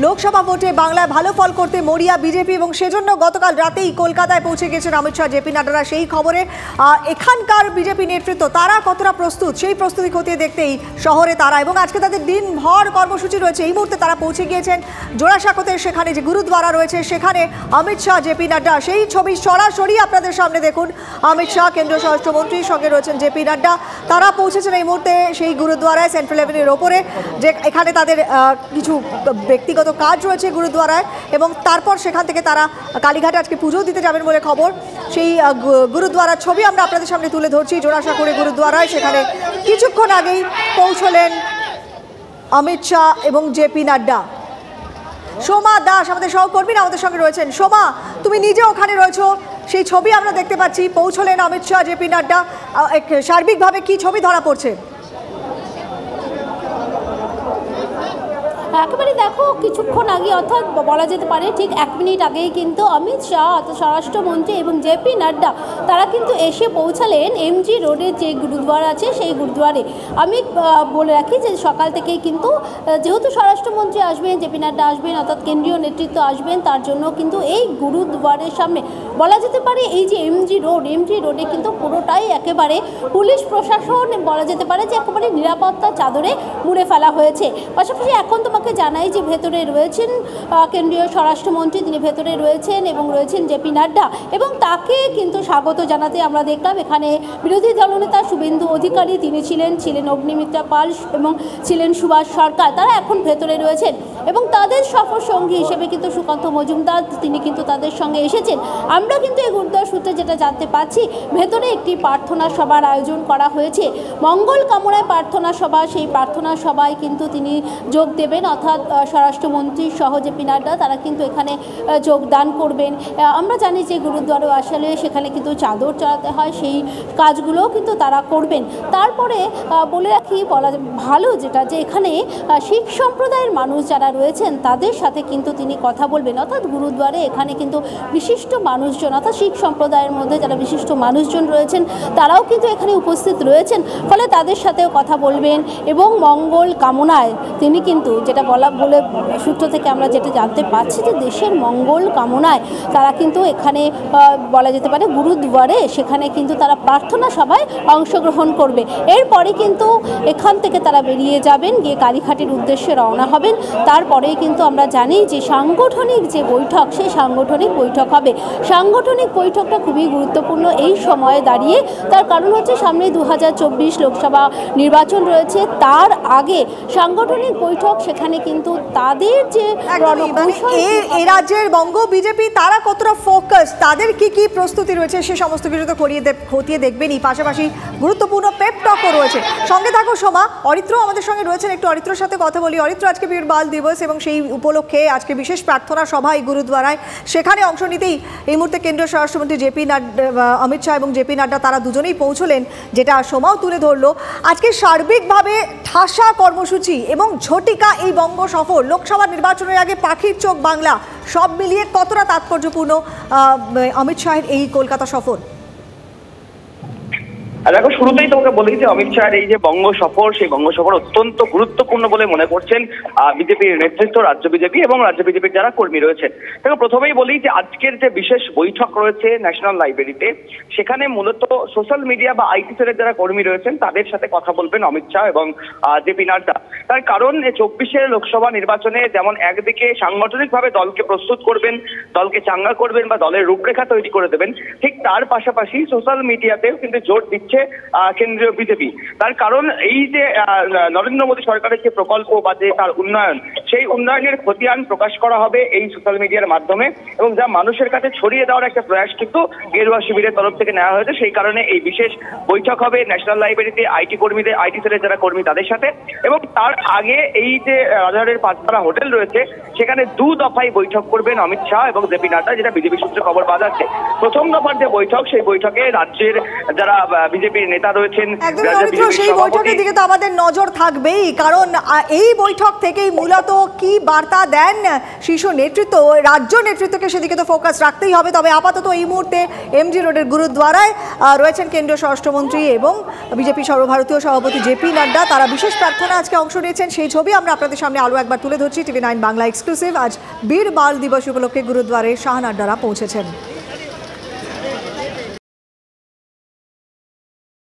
লোকসভা ভোটে বাংলায় ভালো ফল করতে মরিয়া বিজেপি এবং সেজন্য গতকাল রাতেই কলকাতায় পৌঁছে গেছেন অমিত শাহ, জেপি নাড্ডারা। সেই খবরে এখানকার বিজেপি নেতৃত্ব তারা কতটা প্রস্তুত সেই প্রস্তুতি খতিয়ে দেখতেই শহরে তারা এবং আজকে তাদের দিনভর কর্মসূচি রয়েছে। এই মুহূর্তে তারা পৌঁছে গিয়েছেন জোড়াসাঁকোতে, সেখানে যে গুরুদ্বারা রয়েছে সেখানে অমিত শাহ, জেপি নাড্ডা। সেই ছবি সরাসরি আপনাদের সামনে দেখুন। অমিত শাহ, কেন্দ্রীয় স্বরাষ্ট্রমন্ত্রীর সঙ্গে রয়েছেন জেপি নাড্ডা। তারা পৌঁছেছেন এই মুহূর্তে সেই গুরুদ্বারায় সেন্ট্রাল এভিনিউর ওপরে, যে এখানে তাদের কিছু ব্যক্তিগত কাজ রয়েছে গুরুদ্বারায় এবং তারপর সেখান থেকে তারা কালীঘাটে আজকে পুজো দিতে যাবেন বলে খবর। সেই গুরুদ্বারার ছবি আমরা আপনাদের সামনে তুলে ধরছি। জোড়াসাঁকোরে গুরুদ্বারায় সেখানে কিছুক্ষণ আগেই পৌঁছলেন অমিত শাহ এবং জেপি নাড্ডা। সোমা দাস আমাদের সহকর্মী আমাদের সঙ্গে রয়েছেন। সোমা, তুমি নিজে ওখানে রয়েছো, সেই ছবি আমরা দেখতে পাচ্ছি। পৌঁছলেন অমিত শাহ, জেপি নাড্ডা, সার্বিকভাবে কি ছবি ধরা পড়ছে? একেবারে দেখো, কিছুক্ষণ আগে অর্থাৎ বলা যেতে পারে ঠিক 1 মিনিট আগেই কিন্তু অমিত শাহ অর্থাৎ স্বরাষ্ট্রমন্ত্রী এবং জেপি নাড্ডা তারা কিন্তু এসে পৌঁছালেন এমজি রোডের যে গুরুদ্বার আছে সেই গুরুদ্বারে। আমি বলে রাখি যে সকাল থেকেই কিন্তু যেহেতু স্বরাষ্ট্রমন্ত্রী আসবেন, জেপি নাড্ডা আসবেন, অর্থাৎ কেন্দ্রীয় নেতৃত্ব আসবেন, তার জন্য কিন্তু এই গুরুদ্বারের সামনে বলা যেতে পারে এই যে এমজি রোডে কিন্তু পুরোটাই একেবারে পুলিশ প্রশাসন বলা যেতে পারে যে একেবারে নিরাপত্তা চাদরে মুড়ে ফেলা হয়েছে। পাশাপাশি এখন তোমাকে জানাই যে ভেতরে রয়েছেন কেন্দ্রীয় স্বরাষ্ট্রমন্ত্রী, তিনি ভেতরে রয়েছেন এবং রয়েছেন জেপি নাড্ডা এবং তাকে কিন্তু স্বাগত জানাতে আমরা দেখলাম এখানে বিরোধী দলনেতা শুভেন্দু অধিকারী, তিনি ছিলেন অগ্নিমিত্রা পাল এবং ছিলেন সুভাষ সরকার, তারা এখন ভেতরে রয়েছেন এবং তাদের সফর সঙ্গী হিসেবে কিন্তু সুকান্ত মজুমদার, তিনি কিন্তু তাদের সঙ্গে এসেছেন। আমরা কিন্তু এই গুরুদ্বার সূত্রে যেটা জানতে পারছি, ভেতরে একটি প্রার্থনা সভার আয়োজন করা হয়েছে, মঙ্গল কামনায় প্রার্থনা সভা। সেই প্রার্থনা সভায় কিন্তু তিনি যোগ দেবেন, অর্থাৎ স্বরাষ্ট্রমন্ত্রী সহ জেপি নাড্ডা তারা কিন্তু এখানে যোগদান করবেন। আমরা জানি যে গুরুদ্বারে আসলে সেখানে কিন্তু চাদর চড়াতে হয়, সেই কাজগুলোও কিন্তু তারা করবেন। তারপরে বলে রাখি, বলা ভালো যেটা যে এখানে শিখ সম্প্রদায়ের মানুষ যারা রয়েছেন তাদের সাথে কিন্তু তিনি কথা বলবেন, অর্থাৎ গুরুদ্বারে এখানে কিন্তু বিশিষ্ট মানুষজন অর্থাৎ শিখ সম্প্রদায়ের মধ্যে যারা বিশিষ্ট মানুষজন রয়েছেন তারাও কিন্তু এখানে উপস্থিত রয়েছেন, ফলে তাদের সাথেও কথা বলবেন এবং মঙ্গল কামনায় তিনি কিন্তু যেটা বলে সূত্র থেকে আমরা যেটা জানতে পারছি যে দেশের মঙ্গল কামনায় তারা কিন্তু এখানে বলা যেতে পারে গুরুদ্বারে সেখানে কিন্তু তারা প্রার্থনা সভায় অংশগ্রহণ করবে। এরপরে কিন্তু এখান থেকে তারা বেরিয়ে যাবেন, গিয়ে কালীঘাটের উদ্দেশ্যে রওনা হবেন। তারপরেই কিন্তু আমরা জানি যে সাংগঠনিক যে বৈঠক, সেই সাংগঠনিক বৈঠক হবে। সাংগঠনিক বৈঠকটা খুবই গুরুত্বপূর্ণ এই সময়ে দাঁড়িয়ে, তার কারণ হচ্ছে সামনে 2024 লোকসভা নির্বাচন রয়েছে, তার আগে সাংগঠনিক বৈঠক, সেখানে কিন্তু তাদের যে এই রাজ্যের বঙ্গ বিজেপি তারা কতটা ফোকাস, তাদের কি কি প্রস্তুতি রয়েছে সে সমস্ত কিছু তো খতিয়ে দেখবেনই। পাশাপাশি গুরুত্বপূর্ণ পেপ টকও রয়েছে। সঙ্গে থাকো সোমা। অরিত্র আমাদের সঙ্গে রয়েছেন, একটু অরিত্রর সাথে কথা বলি। অরিত্র, আজকে বীর বাল দিবস এবং সেই উপলক্ষে আজকে বিশেষ প্রার্থনা সভা এই গুরুদ্বারায়, সেখানে অংশ নিতেই এই মুহূর্তে কেন্দ্রীয় স্বরাষ্ট্রমন্ত্রী জেপি নাড্ডা, অমিত শাহ এবং জেপি নাড্ডা তারা দুজনেই পৌঁছলেন, যেটা সোমাও তুলে ধরলো। আজকে সার্বিকভাবে ঠাসা কর্মসূচি এবং ঝটিকা এই বঙ্গ সফর, লোকসভা নির্বাচনের আগে পাখির চোখ বাংলা, সব মিলিয়ে কতটা তাৎপর্যপূর্ণ অমিত শাহের এই কলকাতা সফর? দেখো, শুরুতেই তোমাকে বলি যে অমিত শাহের এই যে বঙ্গ সফর, সেই বঙ্গ সফর অত্যন্ত গুরুত্বপূর্ণ বলে মনে করছেন বিজেপির নেতৃত্ব, রাজ্য বিজেপি এবং রাজ্য বিজেপির যারা কর্মী রয়েছে। দেখো, প্রথমেই বলি যে আজকের যে বিশেষ বৈঠক রয়েছে ন্যাশনাল লাইব্রেরিতে, সেখানে মূলত সোশ্যাল মিডিয়া বা আইটি সেলের যারা কর্মী রয়েছেন তাদের সাথে কথা বলবেন অমিত শাহ এবং জেপি নাড্ডা। তার কারণ 24 লোকসভা নির্বাচনে যেমন একদিকে সাংগঠনিকভাবে দলকে প্রস্তুত করবেন, দলকে চাঙ্গা করবেন বা দলের রূপরেখা তৈরি করে দেবেন, ঠিক তার পাশাপাশি সোশ্যাল মিডিয়াতেও কিন্তু জোর দিচ্ছে কেন্দ্রীয় বিজেপি। তার কারণ এই যে নরেন্দ্র মোদী সরকারের যে প্রকল্প বা যে তার উন্নয়ন, সেই উন্নয়নের খতিয়ান প্রকাশ করা হবে এই সোশ্যাল মিডিয়ার মাধ্যমে এবং যা মানুষের কাছে ছড়িয়ে দেওয়ার একটা প্রয়াস কিন্তু গেরুয়া শিবিরের তরফ থেকে নেওয়া হয়েছে। সেই কারণে এই বিশেষ বৈঠক হবে ন্যাশনাল লাইব্রেরিতে আইটি সেলের যারা কর্মী তাদের সাথে। এবং তার আগে এই যে রাজহাটের পাঁচপাড়া হোটেল রয়েছে, সেখানে 2 দফায় বৈঠক করবেন অমিত শাহ এবং জেপি নাড্ডা, যেটা বিজেপি সূত্রে খবর পাওয়া যাচ্ছে। প্রথম দফার যে বৈঠক, সেই বৈঠকে রাজ্যের যারা বিজেপির নেতা রয়েছেন। একদমই অমিত্র, সেই বৈঠকের দিকে তো আমাদের নজর থাকবেই, কারণ এই বৈঠক থেকেই মূলত কি বার্তা দেন শীর্ষ নেতৃত্ব, রাজ্য নেতৃত্বকে সেদিকে তো ফোকাস রাখতেই হবে। তবে আপাতত এই মুহূর্তে এমজি রোডের গুরুদ্বারায় রয়েছেন কেন্দ্রীয় স্বরাষ্ট্রমন্ত্রী এবং বিজেপি সর্বভারতীয় সভাপতি জেপি নাড্ডা। তারা বিশেষ প্রার্থনা আজকে অংশ নিয়েছেন, সেই ছবি আমরা আপনাদের সামনে আরও একবার তুলে ধরছি। টিভি9 বাংলা এক্সক্লুসিভ। আজ বীর বাল দিবস উপলক্ষে গুরুদ্বারে শাহ নাড্ডারা পৌঁছেছেন।